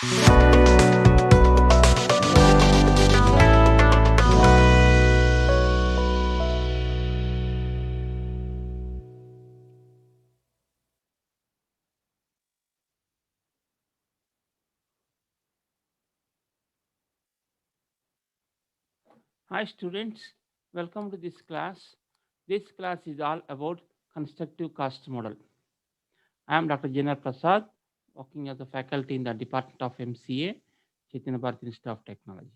Hi students, welcome to this class. This class is all about constructive cost model. I am Dr. Jenar Prasad, working as a faculty in the Department of MCA, Chaitanya Bharati Institute of Technology.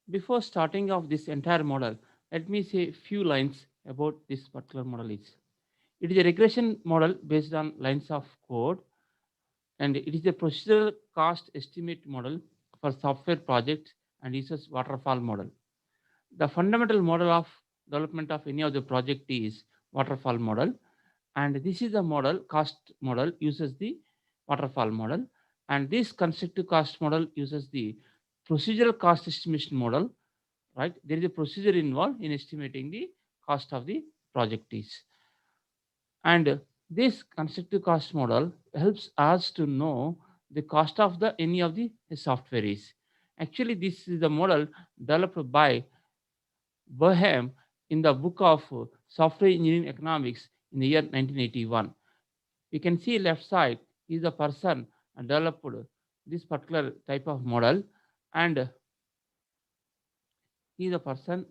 Before starting off this entire model, let me say a few lines about this particular model is. It is a regression model based on lines of code, and it is a procedural cost estimate model for software projects and uses waterfall model. The fundamental model of development of any of the project is waterfall model, and this is the model cost model uses the waterfall model, and this constructive cost model uses the procedural cost estimation model. Right, there is a procedure involved in estimating the cost of the project is, and this constructive cost model helps us to know the cost of the any of the software is. Actually, this is the model developed by Boehm in the book of Software Engineering Economics in the year 1981. You can see left side is the person developed this particular type of model, and he is the person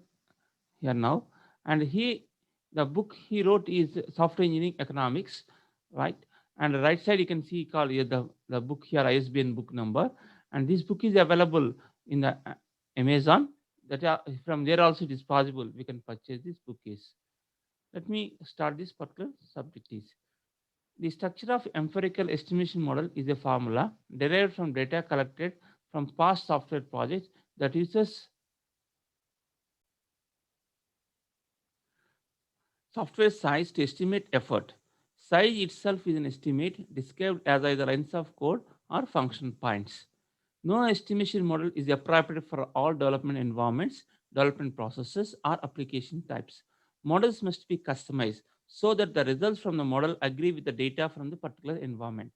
here now, and he the book he wrote is Software Engineering Economics, right? And the right side you can see called here the book here ISBN book number, and this book is available in the Amazon. That from there also it is possible we can purchase this book is. Let me start this particular subject is. The structure of empirical estimation model is a formula derived from data collected from past software projects that uses software size to estimate effort. Size itself is an estimate described as either lines of code or function points. No estimation model is appropriate for all development environments, development processes, or application types. Models must be customized so that the results from the model agree with the data from the particular environment.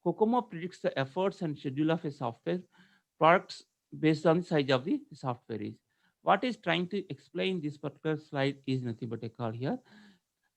COCOMO predicts the efforts and schedule of a software products based on the size of the software is. What is trying to explain this particular slide is nothing but a call here.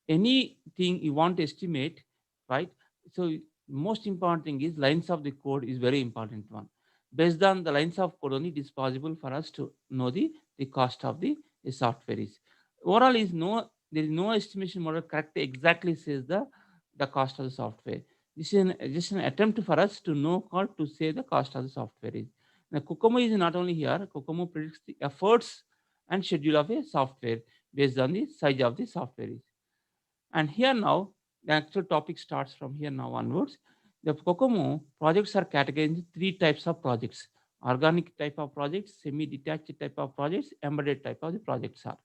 Anything you want to estimate, right? So most important thing is lines of the code is very important one. Based on the lines of code only it is possible for us to know the cost of the software is. Overall is no, there is no estimation model correct exactly says the cost of the software. This is just an attempt for us to know how to say the cost of the software is. Now Kokomo is not only here, Kokomo predicts the efforts and schedule of a software based on the size of the software is. And here now, the actual topic starts from here now onwards. The COCOMO projects are categorized into three types of projects: organic type of projects, semi-detached type of projects, embedded type of the projects are.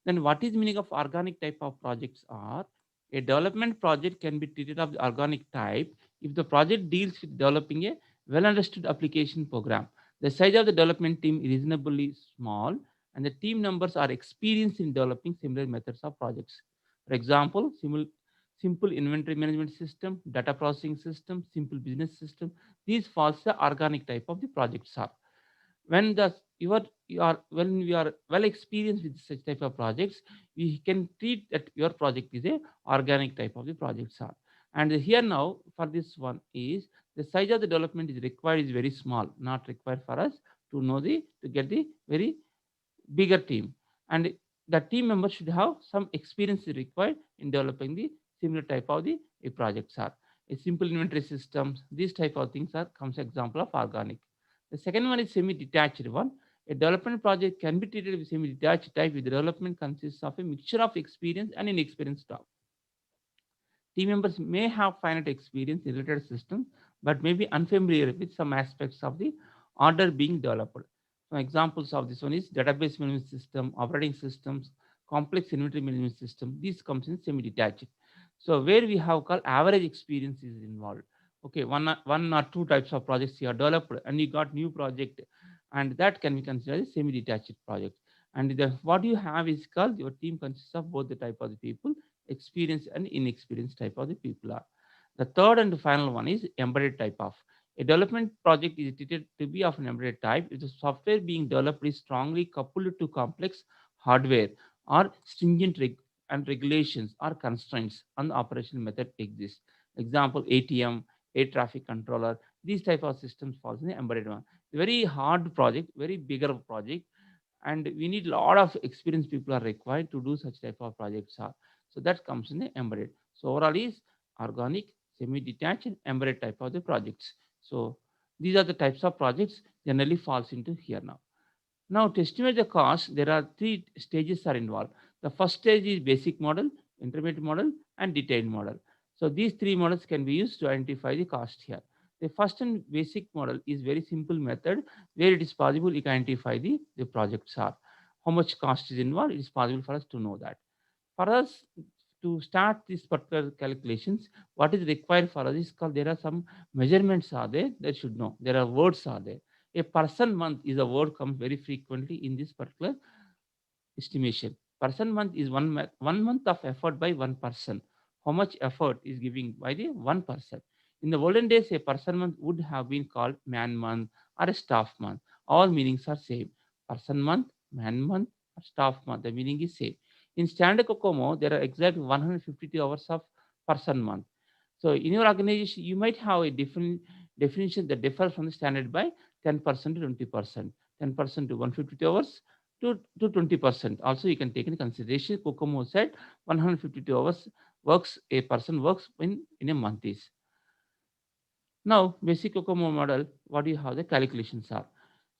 Then what is meaning of organic type of projects are? A development project can be treated of the organic type if the project deals with developing a well understood application program. The size of the development team is reasonably small and the team members are experienced in developing similar methods of projects. For example, simple inventory management system, data processing system, simple business system. These falls the organic type of the projects are. When the you are when we are well experienced with such type of projects, we can treat that your project is a organic type of the projects are. And here now for this one is the size of the development is required is very small, not required for us to know the to get the very bigger team, and the team members should have some experience required in developing the similar type of the projects are a simple inventory systems. These type of things are comes example of organic. The second one is semi-detached one. A development project can be treated with semi-detached type with development consists of a mixture of experience and inexperienced staff. Team members may have finite experience in related systems, but may be unfamiliar with some aspects of the order being developed. Some examples of this one is database management system, operating systems, complex inventory management system. These comes in semi-detached. So where we have called average experience is involved. Okay, one or two types of projects you are developed and you got new project, and that can be considered as semi-detached project. And what you have is called your team consists of both the type of the people, experienced and inexperienced type of the people are. The third and final one is embedded type of. A development project is treated to be of an embedded type if the software being developed is strongly coupled to complex hardware or stringent and regulations or constraints on the operational method exist. Example, ATM, air traffic controller, these type of systems falls in the embedded one. Very hard project, very bigger project, and we need a lot of experienced people are required to do such type of projects are. So that comes in the embedded. So overall is organic, semi-detached, and embedded type of the projects. So these are the types of projects generally falls into here now. Now to estimate the cost, there are three stages are involved. The first stage is basic model, intermediate model, and detailed model. So these three models can be used to identify the cost here. The first and basic model is very simple method where it is possible you can identify the projects are. How much cost is involved, it is possible for us to know that. For us to start these particular calculations, what is required for us is called there are some measurements are there that should know. There are words are there. A person month is a word comes very frequently in this particular estimation. Person month is 1 month of effort by one person. How much effort is giving by the one person? In the olden days, a person month would have been called man month or a staff month. All meanings are same. Person month, man month, or staff month. The meaning is same. In standard Kokomo, there are exact 152 hours of person month. So in your organization, you might have a different definition that differs from the standard by 10% to 20%, 10% to 152 hours to 20%. Also, you can take in consideration. Kokomo said 152 hours works a person works in a month is. Now, basic Kokomo model, what do you have the calculations are?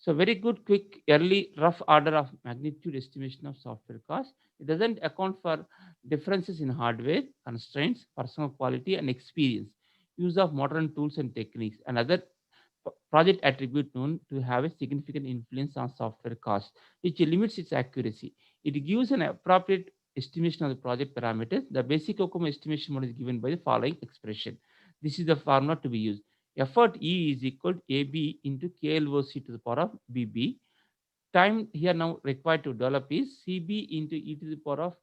So very good, quick, early, rough order of magnitude estimation of software cost. It doesn't account for differences in hardware, constraints, personal quality, and experience, use of modern tools and techniques, and other project attribute known to have a significant influence on software cost, which limits its accuracy. It gives an appropriate estimation of the project parameters. The basic Kokomo estimation model is given by the following expression. This is the formula to be used. Effort E is equal to AB into KLOC to the power of BB. Time here now required to develop is CB into E to the power of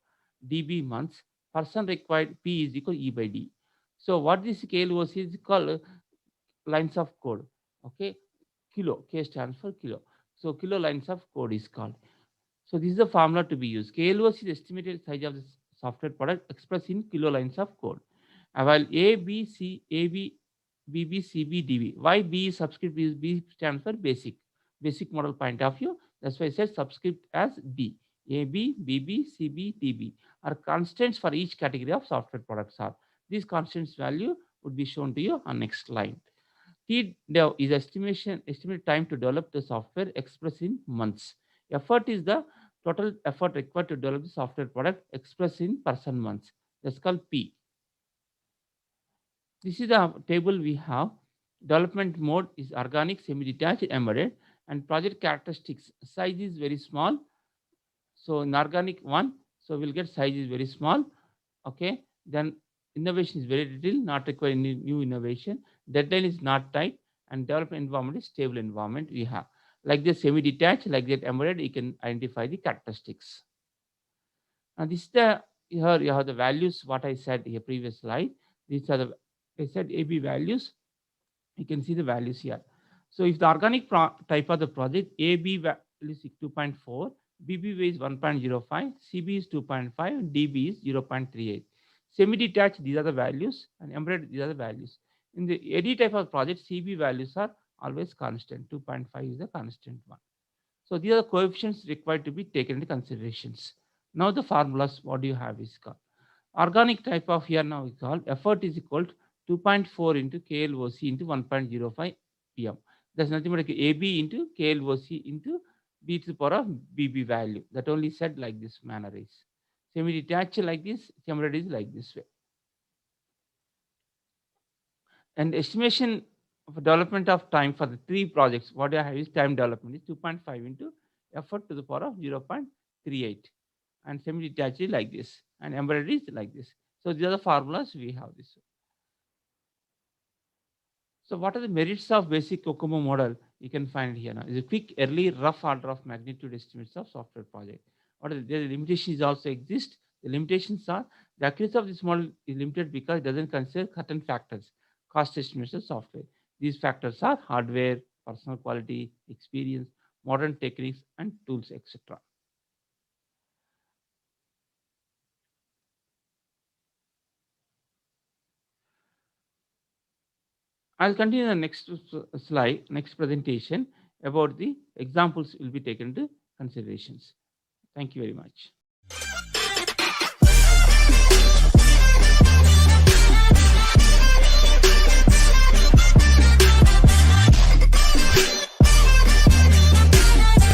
DB months. Person required P is equal to E by D. So what this KLOC is called lines of code. Okay, kilo, K stands for kilo. So kilo lines of code is called. So this is the formula to be used. KLOC is estimated size of the software product expressed in kilo lines of code. While A, B, C, A, B, B, B, C, B, D, B. Why B is subscript is B stands for basic. Basic model point of view. That's why I said subscript as D. A, B, B, B, C, B, D, B are constants for each category of software products are. These constants value would be shown to you on next line. TDEV is estimated time to develop the software expressed in months. Effort is the total effort required to develop the software product expressed in person months. That's called P. This is the table we have. Development mode is organic, semi-detached, embedded, and project characteristics. Size is very small. So in organic one, so we'll get size is very small. Okay. Then innovation is very little, not require any new innovation. Deadline is not tight, and development environment is stable environment we have. Like the semi-detached, like that embedded, you can identify the characteristics. Now this is the here you have the values. What I said here previous slide. These are the I said AB values. You can see the values here. So if the organic type of the project, AB value is 2.4, BB is 1.05, CB is 2.5, DB is 0.38. Semi-detached, these are the values, and embedded, these are the values. In the any type of project, CB values are always constant. 2.5 is the constant one. So these are the coefficients required to be taken into considerations. Now the formulas, what do you have is called. Organic type of here now is called effort is equal to 2.4 into KLOC into 1.05 PM. That's nothing but like AB into KLOC into B to the power of BB value. That only said like this manner is. Semi-detached like this, camera is like this way. And estimation of development of time for the three projects, what I have is time development is 2.5 into effort to the power of 0.38. And semi-detached is like this. And embedded is like this. So these are the formulas we have this. So what are the merits of basic Kokomo model? You can find it here now. It's a quick, early, rough order of magnitude estimates of software project. What are the limitations also exist? The limitations are The accuracy of this model is limited because it doesn't consider certain factors, cost estimation software. These factors are hardware, personal quality, experience, modern techniques, and tools, etc. I'll continue the next slide, next presentation about the examples will be taken into considerations. Thank you very much.